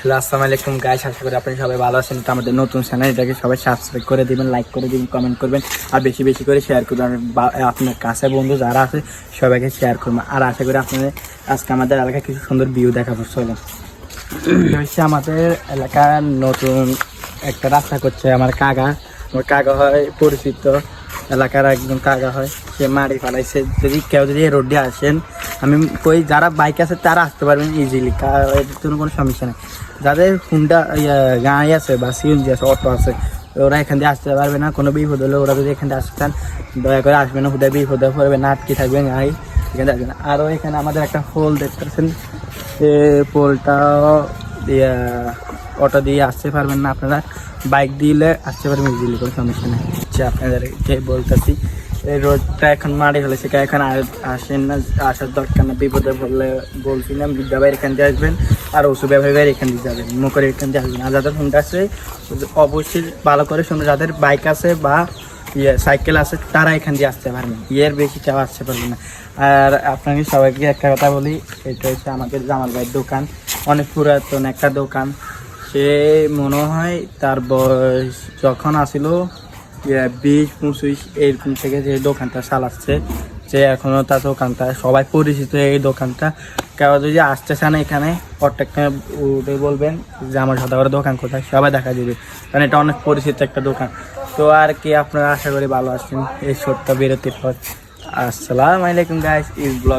Hello, আসসালামু আলাইকুম guys, আশা করি আপনি সবাই ভালো আছেন। তো আমাদের নতুন চ্যানেল, এটাকে সবাই সাবস্ক্রাইব করে দিবেন, লাইক করে দিবেন, কমেন্ট করবেন আর বেশি বেশি করে শেয়ার করবেন। আপনার কাছে বন্ধু যারা আছে সবাইকে শেয়ার করবেন। আর আশা করি আপনাদের আজকে আমাদের এলাকায় কিছু সুন্দর ভিউ দেখাবো। চলো, হচ্ছে আমাদের এলাকার নতুন একটা রাস্তা করছে আমার কাকা। আমার কাকা হয় পরিচিত এলাকার একজন কাকা হয়, সে মাটি ফালাইছে। যদি কেউ যদি এই রোড দিয়ে আসেন, আমি কই যারা বাইক আছে তারা আসতে পারবেন ইজিলি, এর জন্য কোনো সমস্যা নেই। যাদের হুন্ডা গাড়ি আছে বা সিএনজি আছে, অটো আছে, ওরা এখান দিয়ে আসতে পারবে না। কোনো বিপদ হলে ওরা যদি এখান থেকে আসতে চান, দয়া করে আসবেন না, হুদা বিপদে পড়বে না, আটকে থাকবেন গাড়ি, এখানে আসবেন। আরও এখানে আমাদের একটা পোল দেখতে পাচ্ছেন, পোলটাও অটো দিয়ে আসতে পারবেন না, আপনারা বাইক দিলে আসতে পারবেন ইজিলি, কোনো সমস্যা নেই। আপনাদেরকে বলতেছি, এই রোডটা এখন মাটি ফেলেছে, এখন আসেন না, আসার দরকার না। বিপদে বললে বলছি না, বিদ্যা ভাইয়ের এখান দিয়ে আসবেন আর ওষু ব্যবহারের এখান দিয়ে যাবেন, মুখের এখান দিয়ে আসবেন। আর যাদের হুন্ডা আছে অবশ্যই ভালো করে শুনে, যাদের বাইক আছে বা সাইকেল আছে তারা এখান দিয়ে আসতে পারবেন, এর বেশি কেউ আসতে পারবে না। আর আপনাকে সবাইকে একটা কথা বলি, এটা হচ্ছে আমাদের জামাল ভাইয়ের দোকান, অনেক পুরাতন একটা দোকান। সে মনে হয় তার বয়স যখন আসিল 20-25 এরকম থেকে যে দোকানটা চালাচ্ছে, যে এখনও তার দোকানটা সবাই পরিচিত। এই দোকানটা কেউ যদি আসতে চান এখানে প্রত্যেকটা উঠে বলবেন যে আমার সদাগরের দোকান কোথায়, সবাই দেখা যাবে, কারণ এটা অনেক পরিচিত একটা দোকান। তো আর কি, আপনারা আশা করি ভালো আসছেন এই ছোট্ট বিরতির পর। আসসালামু আলাইকুম গাইস, ইজ ব্লগ।